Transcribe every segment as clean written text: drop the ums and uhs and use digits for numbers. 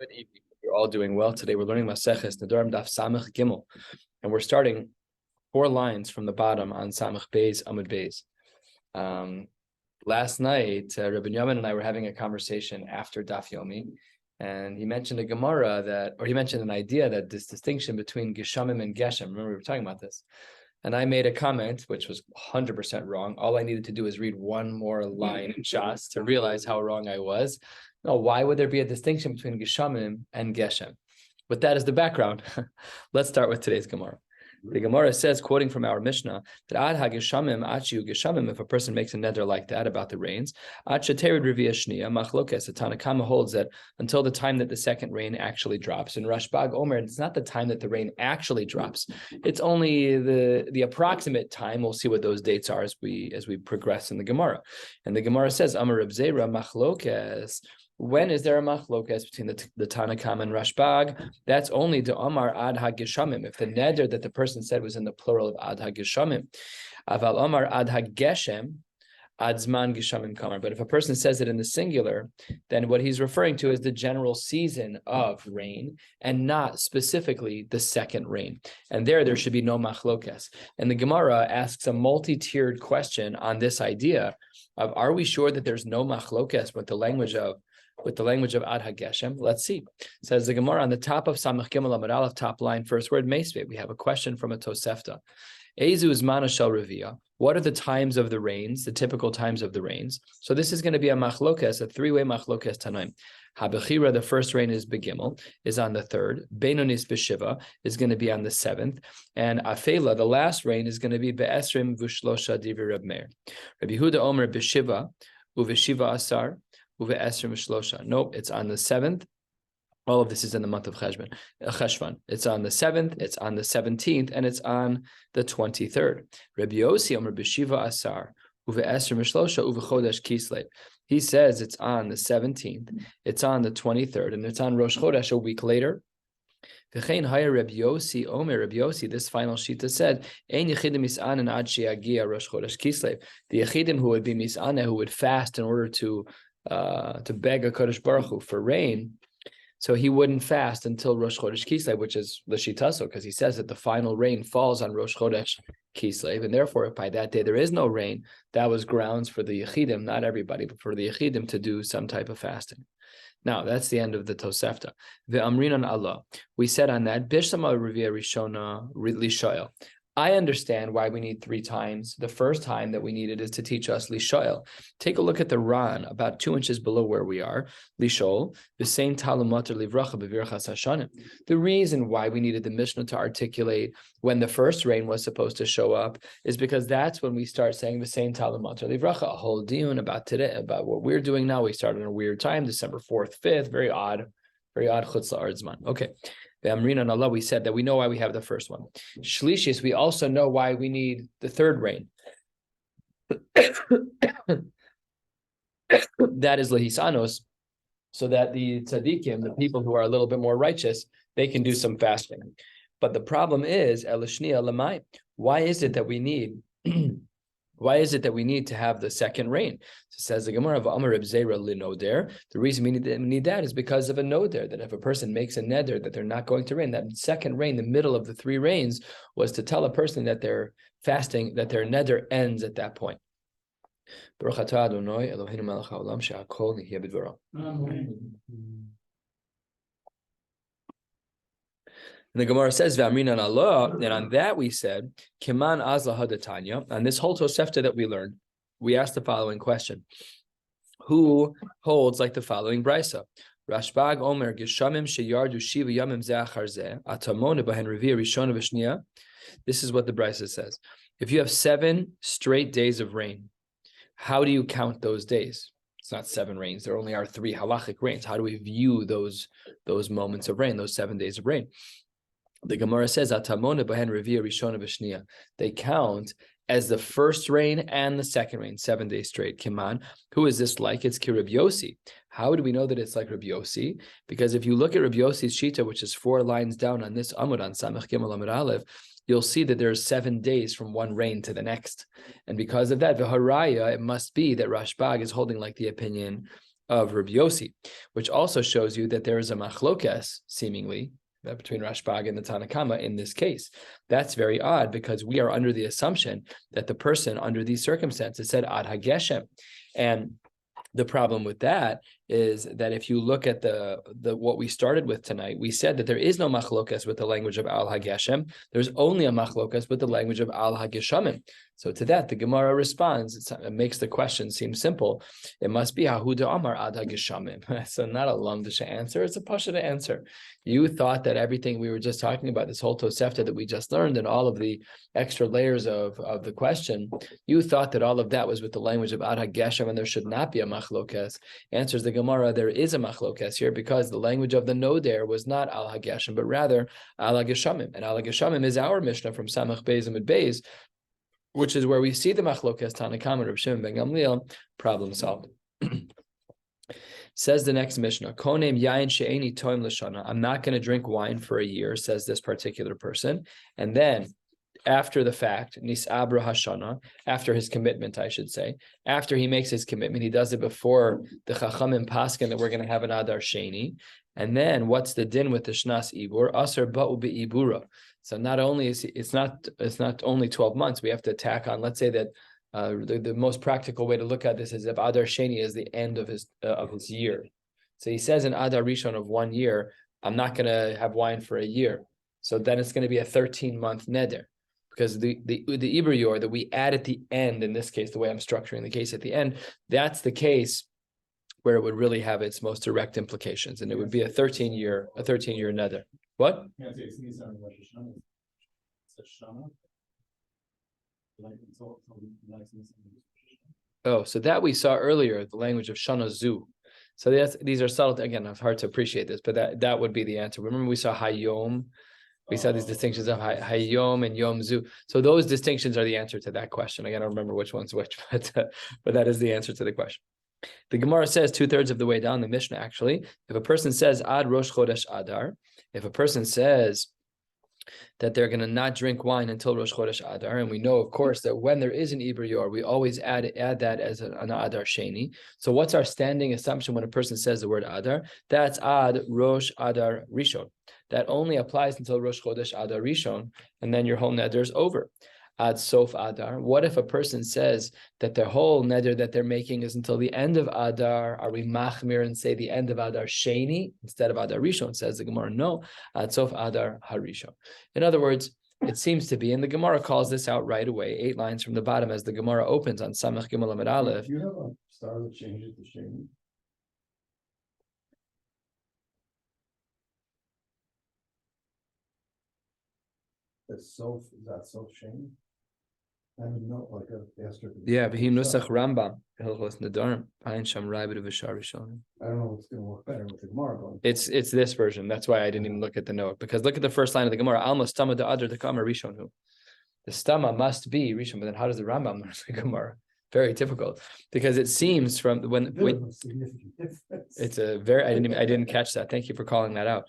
Good evening. You're all doing well today. We're learning Maseches Nedarim Daf Samech Gimel, and we're starting 4 lines from the bottom on Samech Beis Amud Beis. Last night, Rabbi Yamin and I were having a conversation after Daf Yomi, and he mentioned a Gemara he mentioned an idea that this distinction between Geshamim and Geshem. Remember, we were talking about this. And I made a comment, which was 100% wrong. All I needed to do is read one more line in Shas to realize how wrong I was. No, why would there be a distinction between Geshamim and Geshem? With that as the background, let's start with today's Gemara. The Gemara says, quoting from our Mishnah, that Ad ha-Geshamim, Achiu Geshamim, if a person makes a neder like that about the rains, Ad sheterid revia shniya, machlokes, the Tanna Kama holds that until the time that the second rain actually drops. In Rashbag Omer, it's not the time that the rain actually drops. It's only the approximate time. We'll see what those dates are as we progress in the Gemara. And the Gemara says, Amar Reb Zera, machlokes. When is there a machlokes between the Tanna Kama and Rashbag? That's only the Amar Ad ha-Geshamim. If the neder that the person said was in the plural of Ad ha-Geshamim. Aval Amar Ad ha-Geshem, Ad Zman Geshamim Kamar. But if a person says it in the singular, then what he's referring to is the general season of rain and not specifically the second rain. And there should be no machlokes. And the Gemara asks a multi-tiered question on this idea of, are we sure that there's no machlokes with the language of Ad ha-Geshem? Let's see. Says the Gemara on the top of Samach Gimel Amud Aleph, top line, first word, Meisve. We have a question from a Tosefta. Ezu Zman Shel Revia. What are the times of the rains, the typical times of the rains? So this is going to be a machlokes, a three-way machlokes tanaim. Habechira, the first rain is Begimel, is on the 3rd. Beinonis Beshiva is going to be on the 7th. And Afela, the last rain, is going to be Be'esrim V'shlosha Divrei Reb Meir. Rabbi Yehuda Omer Beshiva, Uveshiva Asar, Nope, it's on the 7th. All of this is in the month of Cheshvan. It's on the 7th, it's on the 17th, and it's on the 23rd. Rabbi Yossi Omer B'Shiva Asar, Uve'esrim Mishlosha, Uvechodesh Kislev. He says it's on the 17th, it's on the 23rd, and it's on Rosh Chodesh a week later. V'chein higher Rabbi Yossi Omer, Rabbi Yossi, this final shita said, Ein yechidim mis'anen ad she'yagia Rosh Chodesh Kislev. The yechidim who would be mis'aneh, who would fast in order to beg a Kodesh Baruch Hu for rain, so he wouldn't fast until Rosh Chodesh Kislev, which is L'shitaso, because he says that the final rain falls on Rosh Chodesh Kislev, and therefore, if by that day there is no rain, that was grounds for the Yechidim, not everybody, but for the Yechidim to do some type of fasting. Now, that's the end of the Tosefta. Ve'amrinan Allah. We said on that, Bishama Revia Rishona Lishoel. I understand why we need 3 times. The first time that we need it is to teach us Lishoel. Take a look at the Ran, about 2 inches below where we are. Lishol, the same Talumater Livracha Bevirchas Hashanim. The reason why we needed the Mishnah to articulate when the first rain was supposed to show up is because that's when we start saying the same Talumater Livracha. A whole diyun about today, about what we're doing now. We started in a weird time, December 4th, 5th, very odd Chutz La'arzman. Okay. Amrin Allah, we said that we know why we have the first one. Shlishis, we also know why we need the 3rd rain. That is lehisanos, so that the tzaddikim, the people who are a little bit more righteous, they can do some fasting. But the problem is, elishniya lamai. Why is it that we need? Why is it that we need to have the second rain? So says the Gemara of Amar Reb Zera linoder. The reason we need that is because of a noder, that if a person makes a neder that they're not going to rain, that second rain, the middle of the 3 rains, was to tell a person that they're fasting, that their neder ends at that point. Baruch atah Adonai Eloheinu melech haolam she'akol nihya b'dvaro. And the Gemara says, "V'amrinan Allah," and on that we said, "Kiman azla hadatanya." On this whole Tosefta that we learned, we asked the following question: who holds like the following brisa? Rashbag Omer Geshamim sheyardu shiva yamim ze'achar zeh atamona b'hen revia rishona v'shniya. This is what the brisa says: if you have 7 straight days of rain, how do you count those days? It's not 7 rains. There only are 3 halachic rains. How do we view those moments of rain, those 7 days of rain? The Gemara says, "Atamona b'hen revia rishona v'shniya." They count as the first rain and the second rain, 7 days straight. Kiman, who is this like? It's ki Rabbi Yossi. How do we know that it's like Rabbi Yossi? Because if you look at Rabbi Yossi's shita, which is 4 lines down on this Amud on Samech Gimel Amud Aleph, you'll see that there's 7 days from one rain to the next, and because of that, v'haraya, it must be that Rashbag is holding like the opinion of Rabbi Yossi, which also shows you that there is a machlokes, seemingly, between Rashbag and the Tanna Kama in this case. That's very odd because we are under the assumption that the person under these circumstances said ad hageshem. And the problem with that is that if you look at the what we started with tonight, we said that there is no machlokas with the language of al hageshem. There's only a machlokas with the language of al hageshamim. So to that, the Gemara responds. It makes the question seem simple. It must be hahuda amar ad hageshamim. So not a lumdish answer; it's a pashuda answer. You thought that everything we were just talking about, this whole Tosefta that we just learned, and all of the extra layers of the question, you thought that all of that was with the language of ad hageshem, and there should not be a machlokas. Answers the Gemara, there is a machlokas here because the language of the no there was not al hageshem, but rather al hageshamim. And al hageshamim is our Mishnah from Samach Beis and Beis, which is where we see the machlokas Tanna Kama Reb Shimon ben Gamliel. Problem solved. Says the next Mishnah, Konem yain she'eni toim l'shana. I'm not going to drink wine for a year, says this particular person. And then after the fact, nisabra hashana, after his commitment, I should say, after he makes his commitment, he does it before the chachamim paskin that we're going to have an adar sheni. And then what's the din with the shnas ibur? Asar ba'u be'ibura. So not only is it's not only 12 months, we have to tack on, let's say that the most practical way to look at this is if Adar Sheni is the end of his year. So he says in Adar Rishon of 1 year, I'm not going to have wine for a year. So then it's going to be a 13-month neder. Because the Ibur Yor that we add at the end, in this case, the way I'm structuring the case at the end, that's the case where it would really have its most direct implications. And it would be a 13-year neder. What? Oh, so that we saw earlier, the language of Shana Zu. So these are subtle. Again, it's hard to appreciate this, but that would be the answer. Remember, we saw Hayom. We saw these distinctions of Hayom and Yom Zu. So those distinctions are the answer to that question. Again, I don't remember which one's which, but that is the answer to the question. The Gemara says 2/3 of the way down the Mishnah, actually, if a person says Ad Rosh Chodesh Adar, if a person says that they're going to not drink wine until Rosh Chodesh Adar, and we know, of course, that when there is an Ibur Yor, we always add that as an Adar Sheni. So what's our standing assumption when a person says the word Adar? That's Ad Rosh Adar Rishon. That only applies until Rosh Chodesh Adar Rishon, and then your whole neder is over. Ad Sof Adar. What if a person says that their whole neder that they're making is until the end of Adar? Are we machmir and say the end of Adar Sheni instead of Adar Rishon? Says the Gemara, no. Ad Sof Adar Harishon. In other words, it seems to be, and the Gemara calls this out right away, 8 lines from the bottom as the Gemara opens on Samach Gimel Amid Aleph. Do you have a star that changes to Sheni? Is that Sof Sheni? I don't know, like a asterisk. Yeah, but he nusach Rambam, Hilchos Nedarim, Ayin Sham Rabbit of Vishar Rishon. I don't know what's going to work better with the Gemara going. It's this version. That's why I didn't even look at the note, because look at the first line of the Gemara. Alma stama the other the Kamar Rishonu. The stama must be Rishon, but then how does the Rambam learn the Gemara? Very difficult, because it seems from when it's a very I didn't catch that. Thank you for calling that out.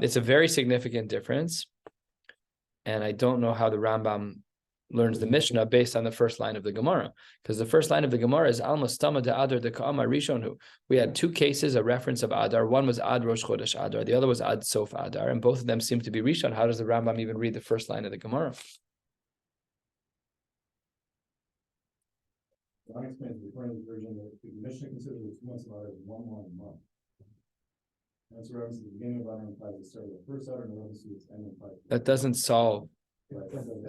It's a very significant difference, and I don't know how the Rambam learns the Mishnah based on the first line of the Gemara, because the first line of the Gemara is Alma stama de Adar de Ka'ama Rishonu. We had 2 cases, a reference of Adar. One was Ad Rosh Chodesh Adar, the other was Ad Sof Adar, and both of them seem to be Rishon. How does the Rambam even read the first line of the Gemara? I explained the current version that the Mishnah considers the 2 months of Adar as 1 month. That's where I was at the beginning of Adar implies the start of the first Adar, and the end implies. That doesn't solve.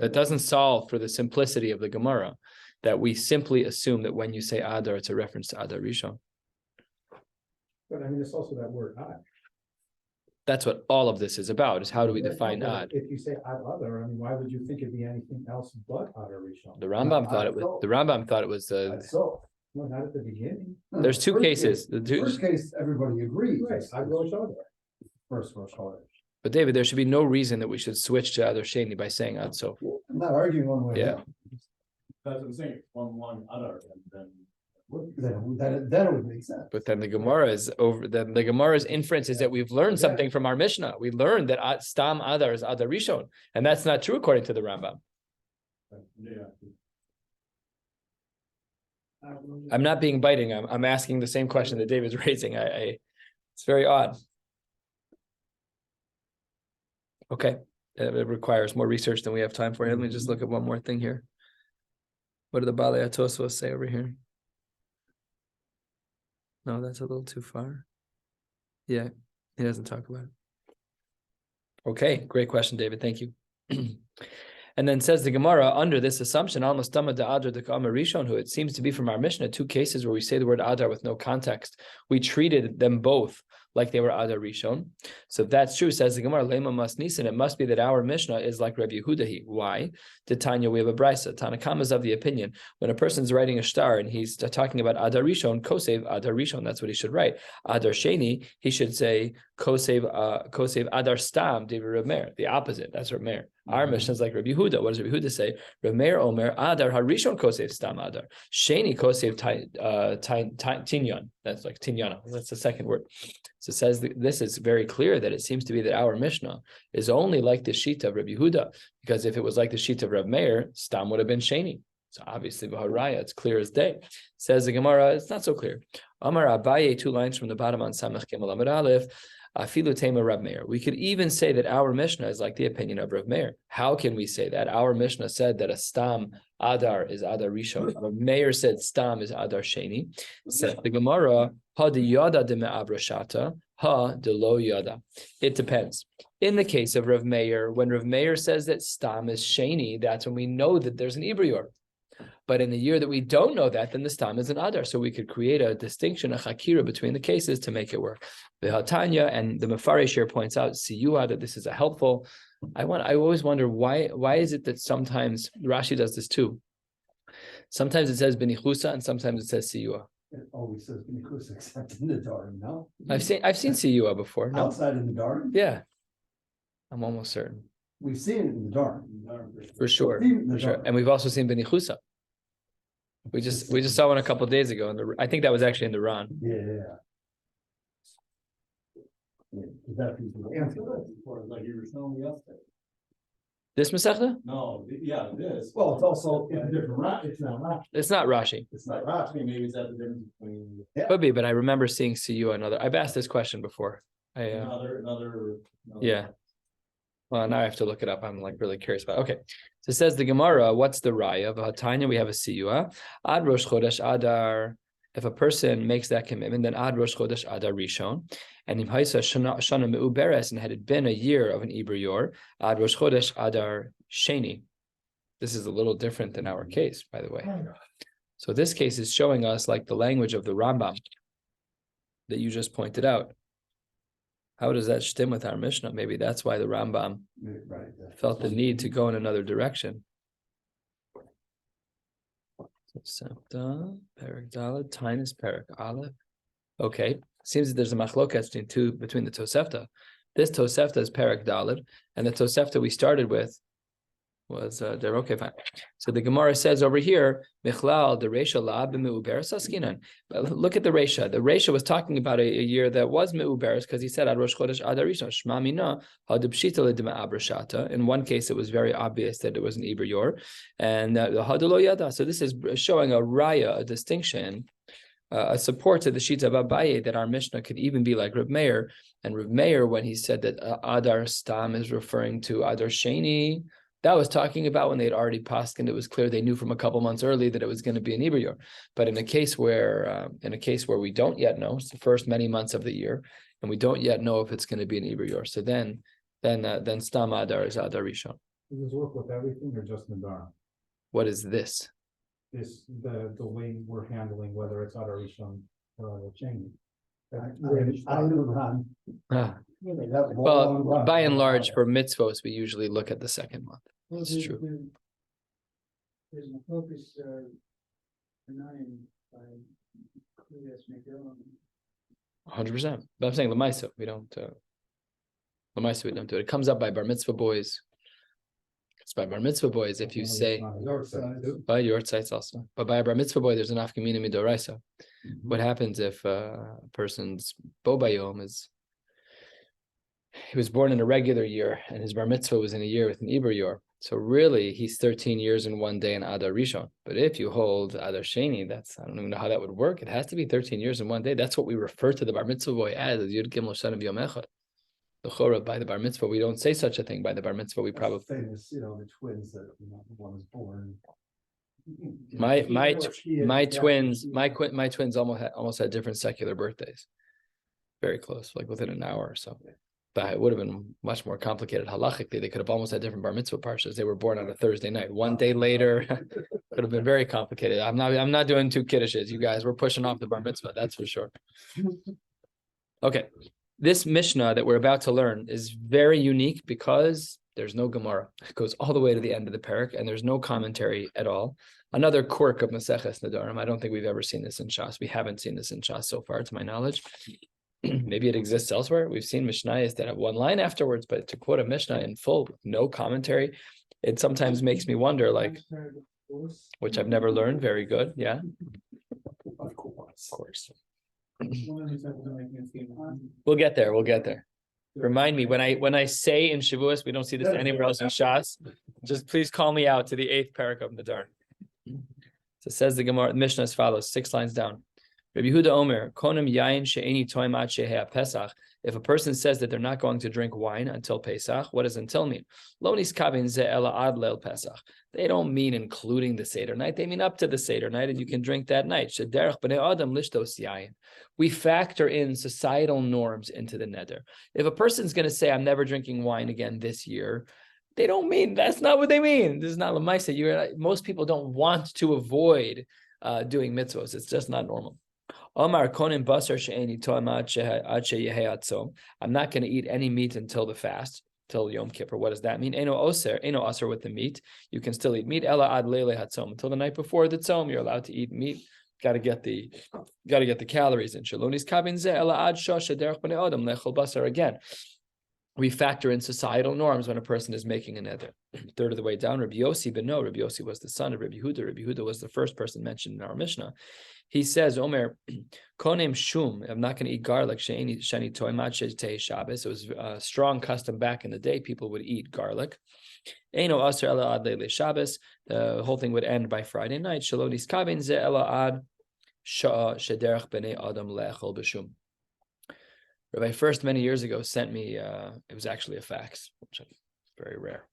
That doesn't solve for the simplicity of the Gemara, that we simply assume that when you say Adar, it's a reference to Adar Rishon. But I mean, it's also that word Ad. That's what all of this is about, is how do we define Ad? If you say Ad Adar, I mean, why would you think it'd be anything else but Adar Rishon? The Rambam thought it was the So, no, not at the beginning. There's 2 cases. The First case, everybody agrees. Right, Ad Rosh Adar. First Rosh Chodesh. But David, there should be no reason that we should switch to Adar Sheni by saying Ad Sof. I'm not arguing one way. Yeah. That's what I'm saying, 1 Adar, and Then it would make sense. But then the Gemara is over. Then the Gemara's inference is that we've learned something from our Mishnah. We learned that Stam Adar is Adar Rishon, and that's not true according to the Rambam. yeah. I'm not being biting. I'm asking the same question that David's raising. It's very odd. Okay, it requires more research than we have time for. Let me just look at one more thing here. What do the Balei HaTosfos say over here? No, that's a little too far. Yeah, he doesn't talk about it. Okay, great question, David. Thank you. And then says the Gemara, under this assumption, almost who it seems to be from our Mishnah, two cases where we say the word Adar with no context. We treated them both like they were Adar Rishon. So if that's true, says the Gemara, Lema Mas Nisan, it must be that our Mishnah is like Rabbi Yehuda. Why? To Tanya, we have a brisa. Tanakama is of the opinion, when a person's writing a shtar and he's talking about Adar Rishon, Kosev Adar Rishon, that's what he should write. Adar Sheni, he should say Kosev Adar Stam, David Reb Meir, the opposite. That's Reb Meir. Our Mishnah is like Rabbi Yehuda. What does Rabbi Yehuda say? Reb Meir Omer Adar Harishon Kosev Stam Adar. Sheni Kosev Tinyan. That's like Tinyana. That's the second word. So it says this is very clear that it seems to be that our Mishnah is only like the Shita of Rabbi Yehuda, because if it was like the Shita of Reb Meir, Stam would have been Sheni. So obviously, B'haraya, it's clear as day. Says the Gemara, it's not so clear. Amar Abaye, 2 lines from the bottom on Samech Gimel Amud Aleph. Afilu Tema Reb Meir. We could even say that our Mishnah is like the opinion of Reb Meir. How can we say that? Our Mishnah said that a Stam Adar is Adar Rishon. Reb Meir said Stam is Adar Sheni. Said the Gemara, Ha de Yada de Me'abrashata, Ha de Lo Yada. It depends. In the case of Reb Meir, when Reb Meir says that Stam is Sheni, that's when we know that there's an Ibrior. But in the year that we don't know that, then the Stam is an Adar. So we could create a distinction, a Chakira between the cases to make it work. The Hatanya and the Mefaresh here points out, Siyua, that this is a helpful. I always wonder why is it that sometimes Rashi does this too? Sometimes it says Benichusa and sometimes it says Siyua. It always says Benichusa except in the Nedarim, no? I've seen Siyua before. No? Outside in the Nedarim? Yeah. I'm almost certain. We've seen it in the Nedarim. For sure. For sure. And we've also seen Benichusa. We just saw one a couple of days ago, I think that was actually in the Ran. Yeah. Like you were showing me yesterday. This Masechta? No, yeah, it is. Well, it's also in a different it's not Rashi. It's not Rashi. It's not Rashi. Maybe it's at the difference between. Could be, but I remember seeing Siyu another. I've asked this question before. Another. Yeah. Well, now I have to look it up. I'm like really curious about. Okay, so it says the Gemara. What's the raya of Hatanya? We have a siyua. Ad Rosh Chodesh Adar. If a person makes that commitment, then Ad Rosh Chodesh Adar Rishon, and Imhaisa Shana Meuberes, and had it been a year of an Ibrior, Ad Rosh Chodesh Adar Sheni. This is a little different than our case, by the way. So this case is showing us like the language of the Rambam that you just pointed out. How does that stem with our Mishnah? Maybe that's why the Rambam felt the need to go in another direction. Septa, Perak Dalet, Tinus, Perak Aleph. Okay, seems that there's a machlokas between the Tosefta. This Tosefta is Perak Dalet, and the Tosefta we started with was there. Okay, fine. So the Gemara says over here, Michlal the Reisha la b'meuberes askinan. But look at the Reisha. The Reisha was talking about a year that was meuberes because he said Ad Rosh Chodesh Adar Rishon Shma Mina hadubshita ledima abrashata. In one case, it was very obvious that it was an Ibrior, and the Hadalo Yada. So this is showing a raya, a distinction, a support to the Shita of Abaye that our Mishnah could even be like Reb Meir. And Reb Meir, when he said that Adar Stam is referring to Adar Sheni, that was talking about when they had already passed, and it was clear they knew from a couple months early that it was going to be an Ibrior. But in a case where we don't yet know, it's the first many months of the year, and we don't yet know if it's going to be an Ibrior. So then Stam Adar is Adar Rishon. Does this work with everything or just Nedarim? What is this? This the way we're handling whether it's Adar Rishon or Sheni. I knew Well, by and large, for mitzvos, we usually look at the second month. That's true. There's a focus, 100%. But I'm saying Lamaisa, we don't do it. It comes up by bar mitzvah boys. It's by bar mitzvah boys if you say by your sites also. But by a bar mitzvah boy, there's an afkamina midoraisa. What happens if a person's bo bayom he was born in a regular year and his bar mitzvah was in a year with an Ibrior? So really, he's 13 years in one day in Adar Rishon. But if you hold Adar Sheni, I don't even know how that would work. It has to be 13 years in one day. That's what we refer to the Bar Mitzvah boy as Yud Gimel Shana B'Yom Echad. The Chorah by the Bar Mitzvah, we don't say such a thing by the Bar Mitzvah. We probably famous, the twins that one was born. my twins almost had different secular birthdays. Very close, like within an hour or so. But it would have been much more complicated halachically. They could have almost had different bar mitzvah parshas. They were born on a Thursday night. One day later, could have been very complicated. I'm not doing two kiddushes, you guys. We're pushing off the bar mitzvah, that's for sure. Okay, this Mishnah that we're about to learn is very unique because there's no Gemara. It goes all the way to the end of the parak, and there's no commentary at all. Another quirk of Maseches Nedarim. I don't think we've ever seen this in Shas. We haven't seen this in Shas so far, to my knowledge. Maybe it exists elsewhere. We've seen Mishnayos that have one line afterwards, but to quote a Mishnah in full with no commentary, it sometimes makes me wonder, which I've never learned. Very good, yeah. Of course. We'll get there. Remind me when I say in Shavuos, we don't see this anywhere else in Shas. Just please call me out to the 8th parak of Nedarim. So it says the Gemara, the Mishnah as follows, 6 lines down. Rabbi Yehuda Omer, Konim Yain She'eni Toim Ad Shehea Pesach. If a person says that they're not going to drink wine until Pesach, what does until mean? Lo niskavin ze ela ad leil Pesach. They don't mean including the Seder night. They mean up to the Seder night, and you can drink that night. Shederach b'nei adam lishtos yain. We factor in societal norms into the neder. If a person's going to say, I'm never drinking wine again this year, they don't mean, that's not what they mean. This is not l'maisa. Most people don't want to avoid doing mitzvos. It's just not normal. Omar konim basar she'eni to'ama ad she'yehei atzom. I'm not going to eat any meat until the fast, till Yom Kippur. What does that mean? Eno aser with the meat. You can still eat meat. Ela ad leile hatzom. Until the night before the tzom, you're allowed to eat meat. Got to get the calories in. Shalonis kabin ze ela ad shosh derech b'nei adam lechol basar. Again, we factor in societal norms when a person is making a neder. Third of the way down, Rabbi Yossi Beno. Rabbi Yossi was the son of Rabbi Yehuda. Rabbi Yehuda was the first person mentioned in our Mishnah. He says, Omer, konem shum, I'm not going to eat garlic, sheni toimat shetei Shabbos. It was a strong custom back in the day. People would eat garlic. Eino aser ela ad leile Shabbos. The whole thing would end by Friday night. Shelo niskavin ze ela ad sha'a shederach b'nei adam lechol b'shum. Rabbi first many years ago sent me, it was actually a fax, which is very rare.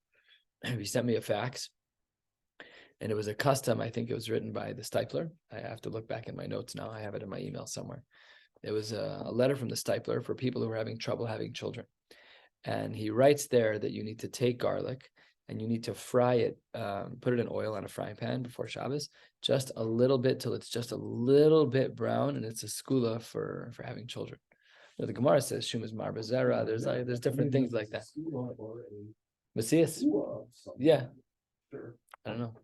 He sent me a fax. And it was a custom, I think it was written by the Stipler. I have to look back in my notes now. I have it in my email somewhere. It was a letter from the Stipler for people who were having trouble having children. And he writes there that you need to take garlic and you need to fry it, put it in oil on a frying pan before Shabbos, just a little bit till it's just a little bit brown, and it's a skula for having children. The Gemara says Shum is Marbazera. There's different things like that. Maseches? Yeah. Sure. I don't know.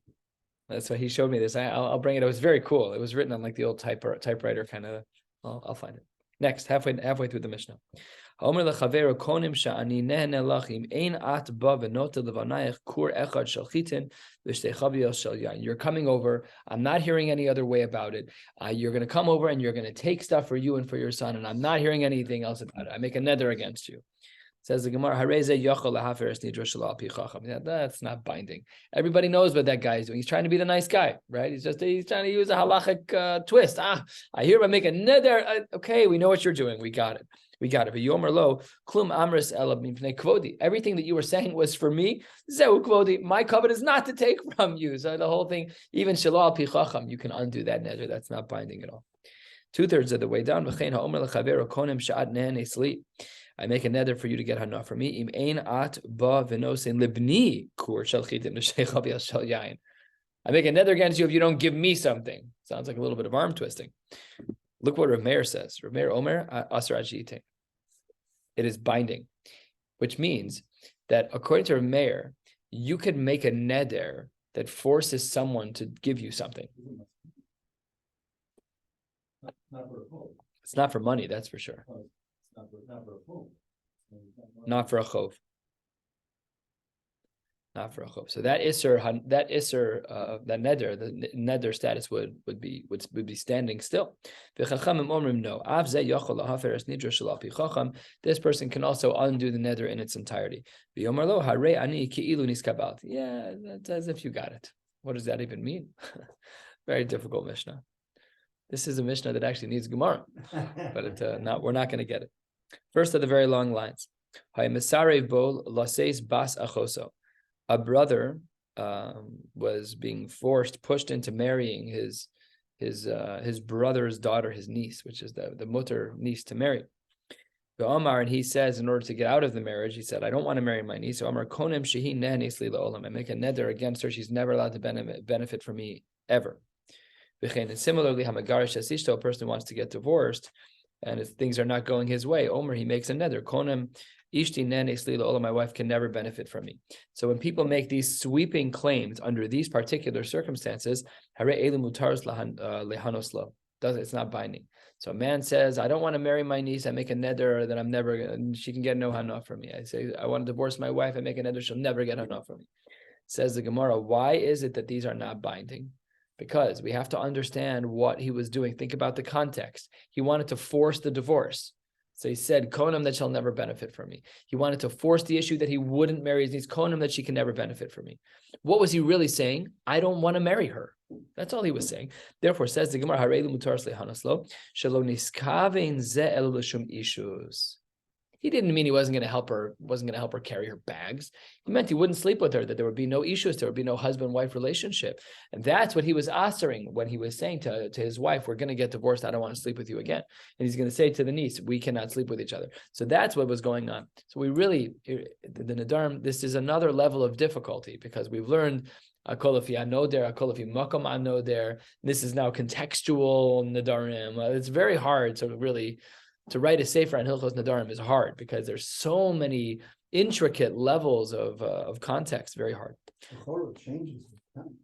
That's why he showed me this. I'll bring it. It was very cool. It was written on like the old typewriter kind of. I'll find it. Next, halfway through the Mishnah. You're coming over. I'm not hearing any other way about it. You're going to come over and you're going to take stuff for you and for your son, and I'm not hearing anything else about it. I make a neder against you. Says the Gemara, that's not binding. Everybody knows what that guy is doing. He's trying to be the nice guy, right? He's trying to use a halachic twist. I hear him make a neder. Okay, we know what you're doing. We got it. Everything that you were saying was for me. My covenant is not to take from you. So the whole thing, even shalal pi chacham, you can undo that neder. That's not binding at all. 2/3 of the way down. I make a neder for you to get hana for me. I make a neder against you if you don't give me something. Sounds like a little bit of arm twisting. Look what Rav Meir says. Rav Meir Omer asar ajite. It is binding, which means that according to Rav Meir, you could make a neder that forces someone to give you something. It's not for money, that's for sure. Not for a chov. not for a chop. So that iser, that neder, the neder status would be standing still. This person can also undo the neder in its entirety. Yeah, that's as if you got it. What does that even mean? Very difficult Mishnah. This is a Mishnah that actually needs Gemara, but we're not going to get it. First of the very long lines. A brother was being pushed into marrying his brother's daughter, his niece, which is the mutter niece to marry. The Omar, and he says, in order to get out of the marriage, he said, I don't want to marry my niece. So Omar konem shehi ne'nesli la'olam. I make a neder against her. She's never allowed to benefit from me ever. And similarly, hamagarish asishto, a person who wants to get divorced, and if things are not going his way, Omer, he makes a neder. Konem ishti ne'nesli la'olam. My wife can never benefit from me. So when people make these sweeping claims under these particular circumstances, hare elu mutaros lehanos lo. It's not binding. So a man says, I don't want to marry my niece. I make a neder that I'm never, she can get no hana from me. I say, I want to divorce my wife. I make a neder, she'll never get hana from me. Says the Gemara, why is it that these are not binding? Because we have to understand what he was doing. Think about the context. He wanted to force the divorce. So he said, konam that shall never benefit from me. He wanted to force the issue that he wouldn't marry his niece, konam that she can never benefit from me. What was he really saying? I don't want to marry her. That's all he was saying. Therefore, says the Gemara, Harei mutaros lehanaslo, shelo niskavein ze elu l'shum ishus. He didn't mean he wasn't going to help her carry her bags. He meant he wouldn't sleep with her, that there would be no issues, there would be no husband-wife relationship. And that's what he was answering when he was saying to his wife, we're going to get divorced, I don't want to sleep with you again. And he's going to say to the niece, we cannot sleep with each other. So that's what was going on. So we really, the Nedarim, this is another level of difficulty, because we've learned Akolafi anoder, Akolafi makom anoder. This is now contextual Nedarim. It's very hard to write a sefer on Hilchos Nedarim is hard, because there's so many intricate levels of context. Very hard. The Torah changes with time.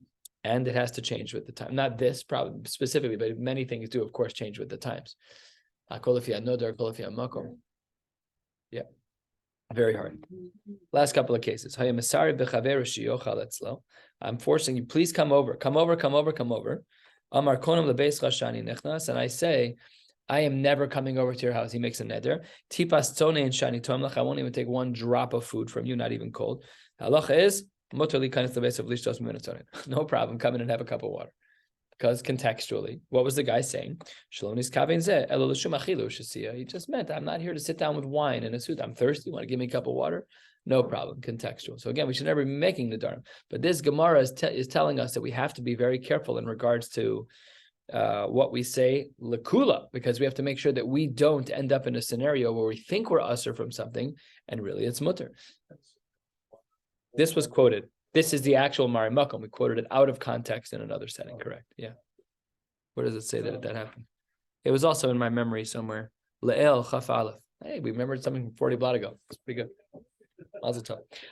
And it has to change with the time. Not this probably specifically, but many things do, of course, change with the times. Akolafi anoder, Akolafi makom. Yeah. Very hard. Last couple of cases. I'm forcing you, please come over. Amar konam lebeis chashani nechnas, and I say, I am never coming over to your house. He makes a neder. Tipas tzone and shani tomlach. I won't even take one drop of food from you, not even cold. Halacha is mutar li kanis lebeis of lishtos minatonin. No problem. Come in and have a cup of water. Because contextually, what was the guy saying? He just meant, I'm not here to sit down with wine and a suit. I'm thirsty. You want to give me a cup of water? No problem. Contextual. So again, we should never be making Nedarim. But this Gemara is telling us that we have to be very careful in regards to what we say lekula, because we have to make sure that we don't end up in a scenario where we think we're usher from something and really it's mutter. This was quoted. This is the actual Mari Makom. We quoted it out of context in another setting, correct? Yeah. Where does it say that happened? It was also in my memory somewhere. Le'el Chaf Aleph. Hey, we remembered something from 40 blot ago. It's pretty good.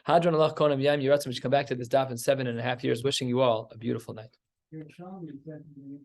Hadron Allah Konam Yam Yiratzim. We should come back to this daf in 7.5 years. Wishing you all a beautiful night. Your child is definitely